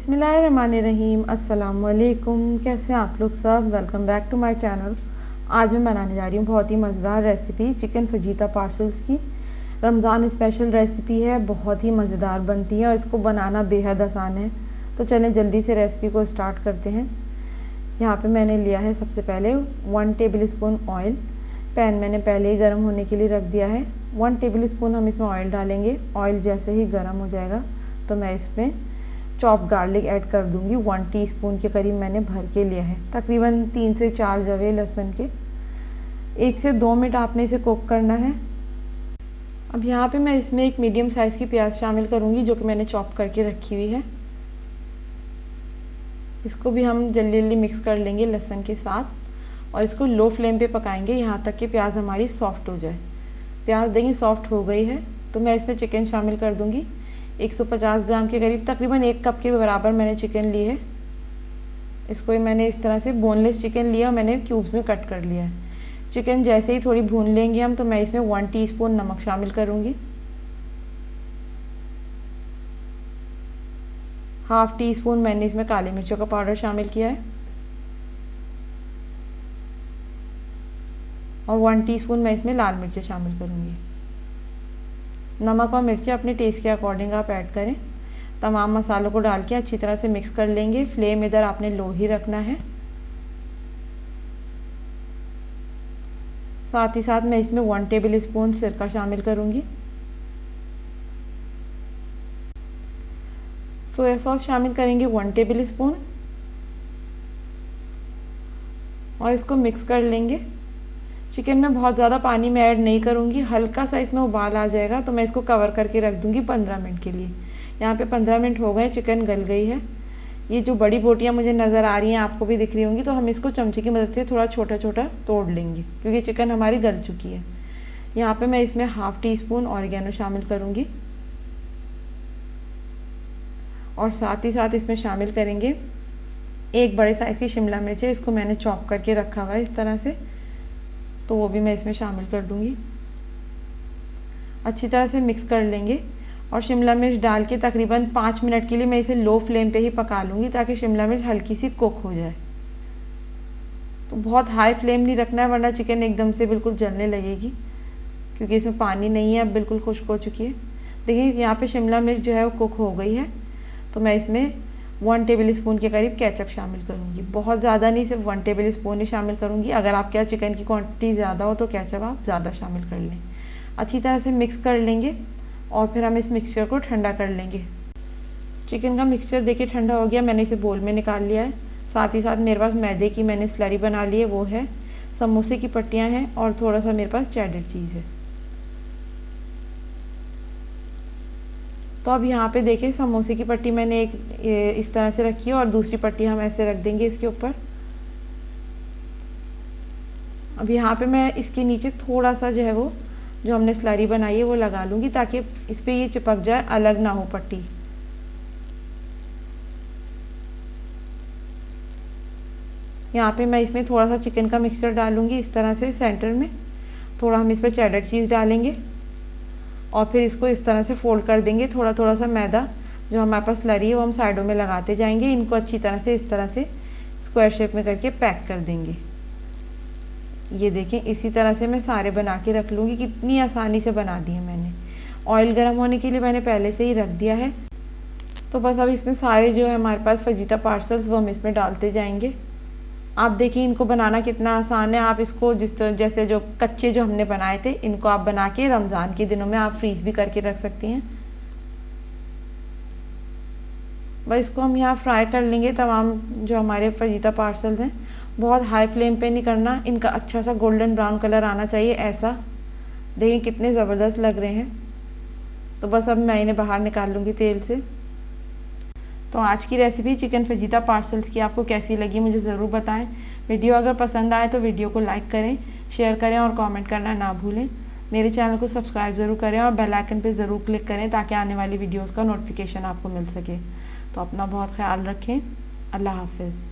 बिस्मिल्लाहिर्रहमानिर्रहीम। अस्सलाम वालेकुम। कैसे हैं आप लोग सब? Welcome back to my channel. आज मैं बनाने जा रही हूँ बहुत ही मज़ेदार रेसिपी चिकन फजीता पार्सल्स की। रमज़ान स्पेशल रेसिपी है, बहुत ही मज़ेदार बनती है और इसको बनाना बेहद आसान है। तो चलें जल्दी से रेसिपी को स्टार्ट करते हैं। यहाँ पे मैंने लिया है सबसे पहले 1 टेबल स्पून ऑयल। पैन मैंने पहले ही गर्म होने के लिए रख दिया है। 1 टेबल स्पून हम इसमें ऑयल डालेंगे। ऑयल जैसे ही गर्म हो जाएगा तो मैं इसमें चॉप गार्लिक ऐड कर दूंगी। 1 टीस्पून के करीब मैंने भर के लिया है। तकरीबन 3 से 4 जवे लहसुन के। 1 से 2 मिनट आपने इसे कुक करना है। अब यहाँ पे मैं इसमें एक मीडियम साइज़ की प्याज शामिल करूँगी जो कि मैंने चॉप करके रखी हुई है। इसको भी हम जल्दी जल्दी मिक्स कर लेंगे लहसुन के साथ और इसको लो फ्लेम पे पकाएंगे यहाँ तक कि प्याज हमारी सॉफ्ट हो जाए। प्याज देखिए सॉफ्ट हो गई है तो मैं इसमें चिकन शामिल कर दूँगी। 150 ग्राम के करीब, तकरीबन 1 कप के बराबर मैंने चिकन ली है। इसको मैंने इस तरह से बोनलेस चिकन लिया और मैंने क्यूब्स में कट कर लिया है। चिकन जैसे ही थोड़ी भून लेंगे हम तो मैं इसमें 1 टीस्पून नमक शामिल करूँगी। हाफ टी स्पून मैंने इसमें काली मिर्चों का पाउडर शामिल किया है और 1 टीस्पून मैं इसमें लाल मिर्चें शामिल करूँगी। नमक और मिर्ची अपने टेस्ट के अकॉर्डिंग आप ऐड करें। तमाम मसालों को डाल के अच्छी तरह से मिक्स कर लेंगे। फ्लेम इधर आपने लो ही रखना है। साथ ही साथ मैं इसमें 1 टेबल स्पून सिरका शामिल करूंगी। सोया सॉस शामिल करेंगे 1 टेबल स्पून और इसको मिक्स कर लेंगे। चिकन में बहुत ज़्यादा पानी मैं ऐड नहीं करूँगी, हल्का सा इसमें उबाल आ जाएगा तो मैं इसको कवर करके रख दूँगी 15 मिनट के लिए। यहाँ पे 15 मिनट हो गए, चिकन गल गई है। ये जो बड़ी बोटियाँ मुझे नज़र आ रही हैं, आपको भी दिख रही होंगी, तो हम इसको चमचे की मदद से थोड़ा छोटा छोटा तोड़ लेंगे क्योंकि चिकन हमारी गल चुकी है। यहाँ पर मैं इसमें हाफ टी स्पून ऑरिगेनो शामिल करूँगी और साथ ही साथ इसमें शामिल करेंगे 1 बड़े साइज़ की शिमला मिर्च है। इसको मैंने चॉप करके रखा हुआ है इस तरह से, तो वो भी मैं इसमें शामिल कर दूंगी। अच्छी तरह से मिक्स कर लेंगे और शिमला मिर्च डाल के तकरीबन 5 मिनट के लिए मैं इसे लो फ्लेम पे ही पका लूँगी ताकि शिमला मिर्च हल्की सी कुक हो जाए। तो बहुत हाई फ्लेम नहीं रखना है वरना चिकन एकदम से बिल्कुल जलने लगेगी क्योंकि इसमें पानी नहीं है, अब बिल्कुल खुश्क हो चुकी है। देखिए यहाँ पे शिमला मिर्च जो है वो कुक हो गई है तो मैं इसमें 1 टेबल स्पून के करीब केचप शामिल करूँगी। बहुत ज़्यादा नहीं, सिर्फ 1 टेबल स्पून ही शामिल करूँगी। अगर आपके यहाँ चिकन की क्वांटिटी ज़्यादा हो तो केचप आप ज़्यादा शामिल कर लें। अच्छी तरह से मिक्स कर लेंगे और फिर हम इस मिक्सचर को ठंडा कर लेंगे। चिकन का मिक्सचर देखिए ठंडा हो गया, मैंने इसे बोल में निकाल लिया है। साथ ही साथ मेरे पास मैदे की मैंने स्लरी बना ली है, वो है। समोसे की पट्टियाँ हैं और थोड़ा सा मेरे पास चेडर चीज़ है। तो अब यहाँ पे देखिए समोसे की पट्टी मैंने एक इस तरह से रखी है और दूसरी पट्टी हम ऐसे रख देंगे इसके ऊपर। अब यहाँ पे मैं इसके नीचे थोड़ा सा जो है वो जो हमने स्लरी बनाई है वो लगा लूँगी ताकि इस पर ये चिपक जाए, अलग ना हो पट्टी। यहाँ पे मैं इसमें थोड़ा सा चिकन का मिक्सचर डालूँगी इस तरह से सेंटर में। थोड़ा हम इस पर चेडर चीज़ डालेंगे और फिर इसको इस तरह से फोल्ड कर देंगे। थोड़ा थोड़ा सा मैदा जो हमारे पास स्लरी है वो हम साइडों में लगाते जाएंगे। इनको अच्छी तरह से इस तरह से स्क्वायर शेप में करके पैक कर देंगे। ये देखें, इसी तरह से मैं सारे बना के रख लूँगी। कितनी आसानी से बना दी है मैंने। ऑयल गर्म होने के लिए मैंने पहले से ही रख दिया है। तो बस अब इसमें सारे जो है हमारे पास फजीता पार्सल्स वो हम इसमें डालते जाएंगे। आप देखिए इनको बनाना कितना आसान है। आप इसको जैसे जो कच्चे जो हमने बनाए थे इनको आप बना के रमज़ान के दिनों में आप फ्रीज भी करके रख सकती हैं। बस इसको हम यहाँ फ्राई कर लेंगे। तमाम जो हमारे फजीता पार्सल्स हैं, बहुत हाई फ्लेम पे नहीं करना, इनका अच्छा सा गोल्डन ब्राउन कलर आना चाहिए। ऐसा देखिए कितने ज़बरदस्त लग रहे हैं। तो बस अब मैं इन्हें बाहर निकाल लूँगी तेल से। तो आज की रेसिपी चिकन फजीता पार्सल्स की आपको कैसी लगी मुझे ज़रूर बताएं। वीडियो अगर पसंद आए तो वीडियो को लाइक करें, शेयर करें और कमेंट करना ना भूलें। मेरे चैनल को सब्सक्राइब ज़रूर करें और बेल आइकन पे ज़रूर क्लिक करें ताकि आने वाली वीडियोस का नोटिफिकेशन आपको मिल सके। तो अपना बहुत ख्याल रखें। अल्लाह हाफिज़।